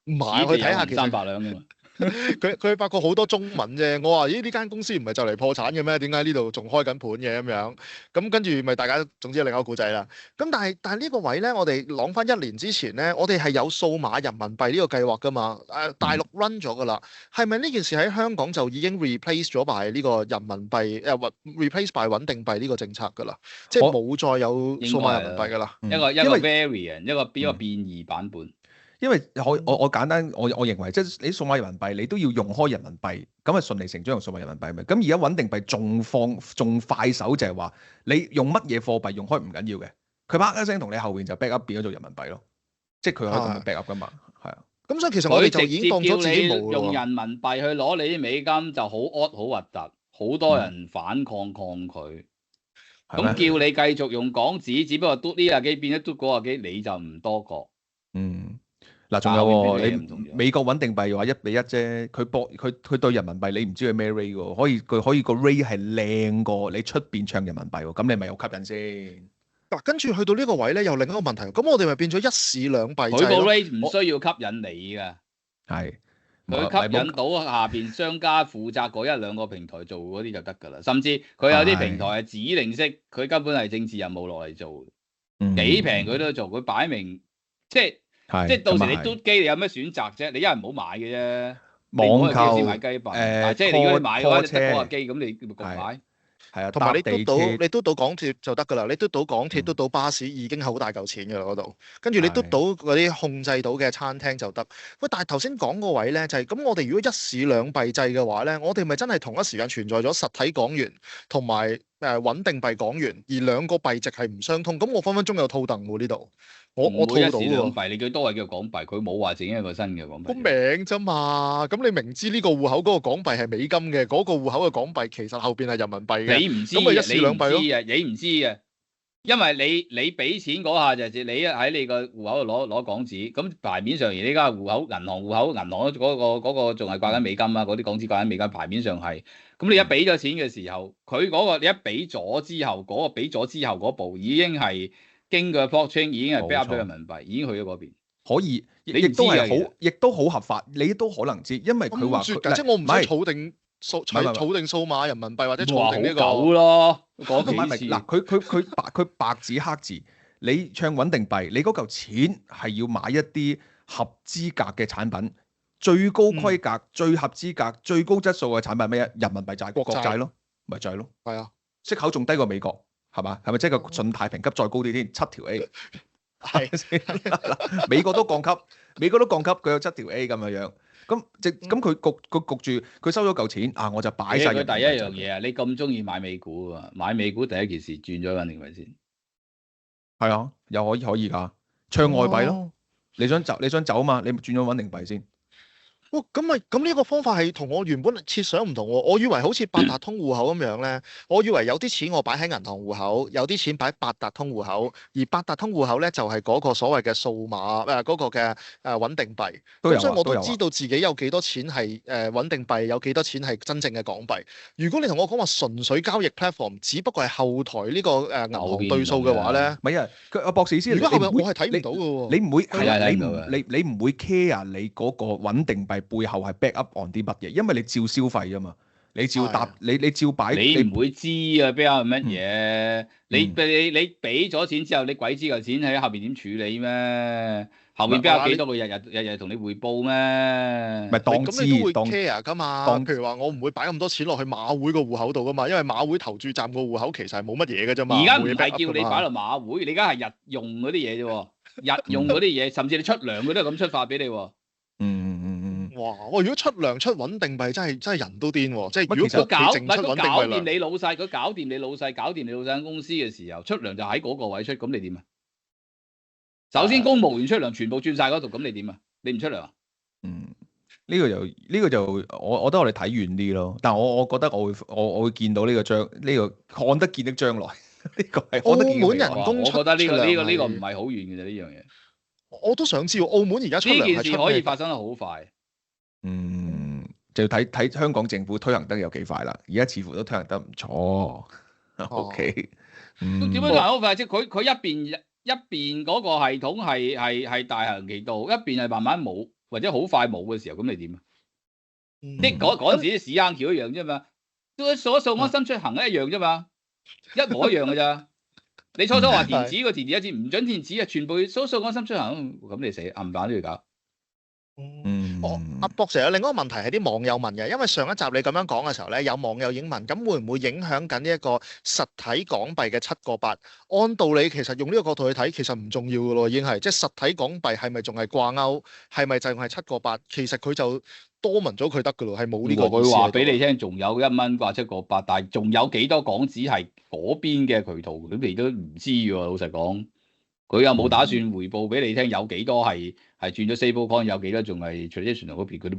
唔係去睇下其實300兩㗎嘛。佢發覺好多中文啫。我話咦呢間公司唔係就嚟破產嘅咩？點解呢度仲開緊盤嘅咁樣？咁跟住咪大家總之另一個故仔啦。咁但係呢個位咧，我哋講翻1年之前咧，我哋係有數碼人民幣呢個計劃噶嘛？大陸 run 咗噶啦，係咪呢件事喺香港就已經 replace 咗 by 呢個人民幣replace by 穩定幣呢個政策噶啦？即係冇再有數碼人民幣噶啦。一個 variant，一個變異版本。因為我簡單我認為即係你數碼人民幣你都要用開人民幣，咁啊順理成章用數碼人民幣咪。咁而家穩定幣仲快手就係話你用乜嘢貨幣用開唔緊要嘅，佢啪一聲同你後邊就 back up 變咗做人民幣咯，即係佢可以咁樣 back up 噶嘛，係啊。咁所以其實我哋就已經當咗自己冇用人民幣去攞你啲美金就好 odd 好核突，好多人反抗拒。咁叫你繼續用港紙，只不過嘟呢廿幾變咗嘟嗰廿幾，你就唔多覺。嗱，仲有喎，你美國穩定幣話1比1啫，佢對人民幣你唔知佢咩 rate 喎，佢可以個 rate 係靚過你出邊唱人民幣喎，咁你咪有吸引先。嗱，跟住去到呢個位咧，又另一個問題，咁我哋咪變咗一市兩幣制咯。佢個 rate 唔需要吸引你㗎，係佢吸引到下邊商家負責嗰1-2個平台做嗰啲就得㗎啦，甚至佢有啲平台係指定式，佢根本係政治任務落嚟做，幾平佢都做，佢擺明即係到時你嘟機，你有咩選擇啫？你一係唔好買嘅啫，網購買雞幣，即係如果你買嘅話，你得嗰個機，咁你咪焗買。係啊，同埋你嘟到港鐵就得㗎啦，你嘟到港鐵、嘟到巴士已經係好大嚿錢㗎啦嗰度，跟住你嘟到嗰啲控制到嘅餐廳就得。喂，但係頭先講個位咧就係咁，我哋如果一市兩幣制嘅話咧，我哋咪真係同一時間存在咗實體港元同埋穩定幣港元，而兩個幣值係唔相通，咁我分分鐘有套戥喎呢度。我套到喎。一市兩幣，你最多係叫港幣，佢冇話整一個新嘅港幣。個名啫嘛，咁你明知呢個戶口嗰個港幣係美金嘅，嗰個戶口嘅港幣其實後邊係人民幣嘅。你唔知咁咪一市兩幣咯。你唔知啊，因為你俾錢嗰下就係你喺你個戶口度攞港紙，咁牌面上而呢家戶口銀行嗰個仲係掛緊美金啊，嗰啲港紙掛緊美金，牌面上係。咁你一俾咗錢嘅時候，佢嗰個你一俾咗之後，嗰步已經係經過 blockchain 已經係 back up 咗人民幣，已經去咗嗰邊。可以，亦都好合法，你都可能知，因為佢話即係我唔使儲定數碼人民幣或者儲定呢個。好咯，講幾次嗱，佢白紙黑字，你唱穩定幣，你嗰嚿錢係要買一啲合資格嘅產品，最高規格、最合資格、最高質素嘅產品咩啊？人民幣債、國債咯，咪就係咯。係啊，息口仲低過美國，係嘛？係咪即係個信貸評級再高啲添？7條 A。係美國都降級，佢有7條 A 咁樣樣。咁佢焗住，佢收咗嚿錢啊，我就擺晒。佢第一樣嘢啊，你咁中意買美股啊？買美股第一件事轉咗穩定幣先。係啊，又可以㗎，唱外幣咯。你想走啊嘛？你轉咗穩定幣先。哇！咁呢個方法係同我原本設想唔同喎。我以為好似八達通戶口咁樣咧，我以為有啲錢我擺喺銀行戶口，有啲錢擺八達通戶口，而八達通戶口咧就係嗰個所謂嘅數碼嗰個嘅穩定幣。咁所以我都知道自己有幾多錢係穩定幣，有幾多錢係真正嘅港幣。如果你同我講話純粹交易 platform， 只不過係後台呢個銀行對數嘅話咧，唔係啊，阿博士先，如果後面我係睇唔到嘅喎。你唔會你唔會 care 你嗰個穩定幣背後係 back up on 啲乜嘢？因為你照消費啊嘛，你照搭你照擺，你唔會知啊 back up 係乜嘢？你俾咗錢之後，你鬼知嚿錢喺後邊點處理咩？後邊邊有幾多個日日同你匯報咩？咪當知咁你都會 care 噶嘛？譬如話我唔會擺咁多錢落去馬會個戶口度噶嘛，因為馬會投注站個戶口其實係冇乜嘢嘅啫嘛。而家唔係叫你擺落馬會，你而家係日用嗰啲嘢啫，日用嗰啲嘢，甚至你出糧佢都係咁出發俾你。哇！我如果出糧出穩定幣，真係人都癲喎！即係如果佢淨出穩定幣，佢搞掂你老細，佢搞掂你老細間公司嘅時候，出糧就喺嗰個位出，咁你點啊？首先公務員出糧全部轉晒嗰度，咁你點啊？你唔出糧啊？我覺得我哋睇遠啲咯。但係我覺得我會見到呢個看得見的將來。呢個係澳看得見嘅未來門人工我覺得呢個係唔係好遠嘅啫，呢樣嘢。我都想知喎，澳門而家出糧呢件事可以係出咩？發生得好快。就要睇香港政府推行得有幾快啦。而家似乎都推行得唔錯。OK，點樣推行好快？即係佢一邊嗰個系統係大行其道，一邊係慢慢冇或者好快冇嘅時候，咁你點啊？即係嗰陣時啲屎坑橋一樣啫嘛，數安心出行一樣啫嘛，一模一樣嘅咋。你初話電子個電子一次唔準電子啊，全部數安心出行，咁你死冚唪唥都要搞。阿博士有另一個問題係啲網友問嘅，因為上一集你咁樣講嘅時候咧，有網友已經問，咁會唔會影響緊呢一個實體港幣嘅7.8？按道理其實用呢個角度去睇，其實唔重要嘅咯，已經係即係實體港幣係咪仲係掛鈎，係咪就係7.8？其實佢就多聞咗佢得嘅咯，係冇呢個意思喺度。佢話俾你聽，仲有1蚊掛7.8，但係仲有幾多港紙係嗰邊嘅渠道，咁你都唔知喎。老實講，佢又冇打算回報俾你聽，有幾多係轉咗 stablecoin，有幾多仲係 traditional 嗰邊，佢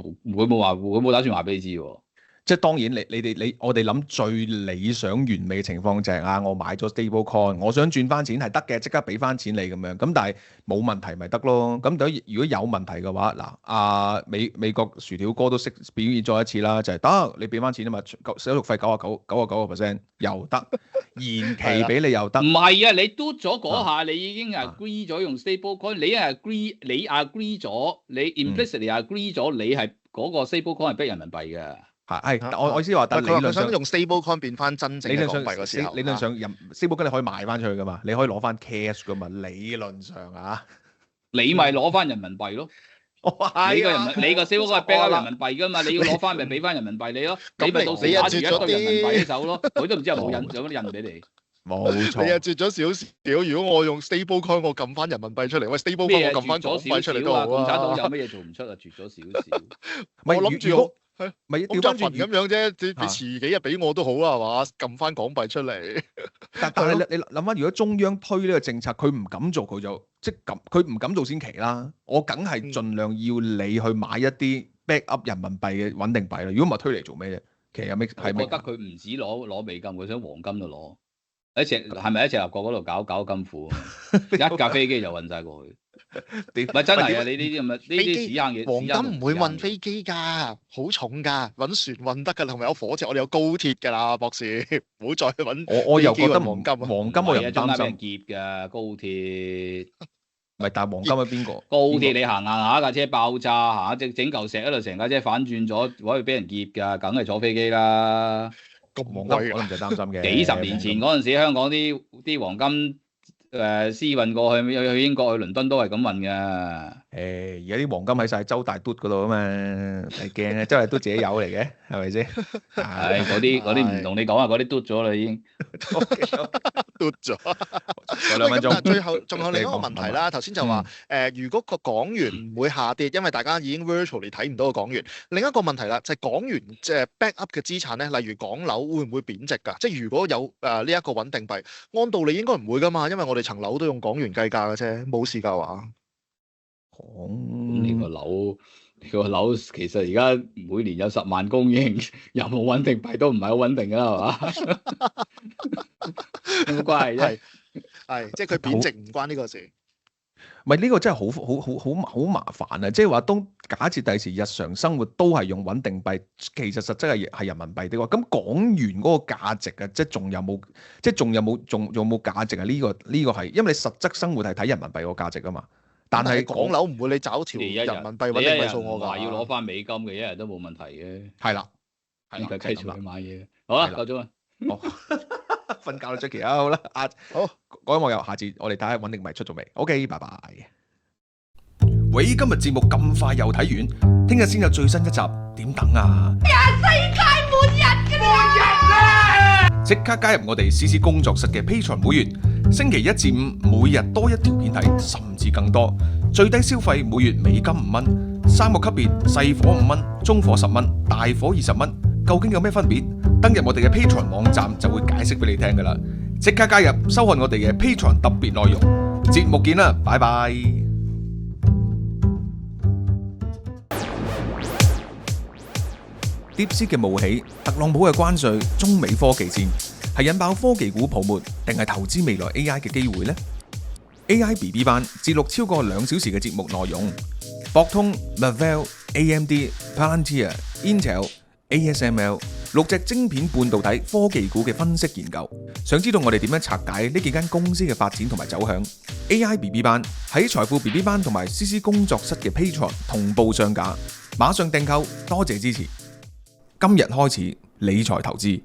冇打算話俾你知喎。即係當然我哋諗最理想完美嘅情況就係我買咗 stablecoin，我想轉翻錢係得嘅，即刻俾翻錢你咁樣。咁但係冇問題咪得咯。咁如果有問題嘅話，嗱美國薯條哥都識表現咗一次啦，就係得你俾翻錢啊嘛，手續費99%又得，延期俾你又得。唔係啊，你嘟咗嗰下，你已經 agree 咗用 stablecoin，你 agree 咗，你 implicitly agree 咗，你係嗰個 stablecoin 係逼人民幣嘅。係，我意思話，但理論上想用 stablecoin 變翻真正嘅港幣嗰時候，理論上stablecoin 你可以賣翻出去噶嘛，你可以攞翻 cash 噶嘛，理論上你咪攞翻人民幣咯。你個 stablecoin 係 back up 人民幣噶嘛，你要攞翻咪俾翻人民幣你咯。你咪到時打住一堆人民幣喺手咯，佢都唔知有冇印俾你。冇錯，你又絕咗少少。如果我用 stablecoin，我撳翻人民幣出嚟，喂 stablecoin 我撳翻港幣出嚟都好啊。共產黨有乜嘢做唔出啊？絕咗少少。我諗住咪調翻轉咁樣啫，你遲幾日俾我都好啦，係嘛？撳翻港幣出嚟。但係你諗翻，如果中央推呢個政策，佢唔敢做，佢唔敢做先奇啦。我梗係盡量要你去買一啲 back up 人民幣嘅穩定幣啦。如果唔係推嚟做咩啫？其實有咩係咩？我覺得佢唔止攞美金，佢想黃金都攞。係咪喺赤鱲角嗰度搞金庫？一架飛機就運晒過去。唔係真係啊！你呢啲咁嘅呢啲屎坑嘢，黃金唔會運飛機㗎，好重㗎，揾船運得㗎，同埋有火車，我哋有高鐵㗎啦，博士，唔好再揾。我又覺得黃金我又唔擔心。劫㗎高鐵。唔係，但係黃金喺邊個？高鐵你行下架車爆炸，行下整嚿石喺度，成架車反轉咗，可以俾人劫㗎，梗係坐飛機啦。咁黃金我唔使擔心嘅。幾十年前嗰陣時，香港啲黃金私運過去英國去倫敦都係咁運㗎。而家啲黃金喺晒周大嘟嗰度啊嘛，係驚啊！周大嘟自己有嚟嘅，係咪先？係嗰啲唔同你講啊，嗰啲嘟咗啦已經。嘟咗。2分鐘。但係最後仲有另一個問題啦，頭先就話如果個港元唔會下跌，因為大家已經 virtually 睇唔到個港元。另一個問題啦，就係港元即係 back up 嘅資產咧，例如港樓會唔會貶值㗎？即係如果有呢一個穩定幣，按道理應該唔會㗎嘛，因為我哋層樓都用港元計價嘅啫，冇事㗎話。你個樓其實而家每年有10萬供應，有冇穩定幣都唔係好穩定㗎啦，係嘛？有冇關係啫？係，即係佢貶值唔關呢個事。唔係呢個真係好麻煩啊！即係話，當假設第時日常生活都係用穩定幣，其實實質係人民幣的話，咁港元嗰個價值啊，即係仲有冇價值啊？呢個係因為你實質生活係睇人民幣個價值啊嘛。但係港樓唔會你找條人民幣穩定幣數我㗎。話要攞翻美金嘅，一日都冇問題嘅。係啦，繼續去買嘢。好啦，夠鐘啦。瞓覺啦 Jackie 啊，好啦，好，各位網友，下次我哋睇下穩定幣出咗未 ？OK， 拜拜。喂，今日節目咁快又睇完，聽日先有最新一集，點等啊？世界末日㗎啦！即刻加入我哋 CC 工作室嘅 Patreon 會員，星期1至5每日多一條片睇，甚至更多。最低消費每月美金5蚊，3個級別，細火5蚊，中火10蚊，大火20蚊。究竟有咩分別？登入我哋嘅 Patreon 網站就會解釋俾你聽㗎啦！即刻加入，收看我哋嘅 Patreon 特別內容。節目見啦，拜拜。DeepSeek 嘅冒起、特朗普嘅關稅、中美科技戰，係引爆科技股泡沫，定係投資未來 AI 嘅機會呢？ AI BB 班節錄超過2小時嘅節目內容，博通、Marvell、AMD、Palantir、Intel、ASML 6隻晶片半導體科技股嘅分析研究。想知道我哋點樣拆解呢幾間公司嘅發展同埋走向？ AI BB 班喺財富 BB 班同埋 CC 工作室嘅 Patreon 同步上架，馬上訂購，多謝支持。今日開始理財投資。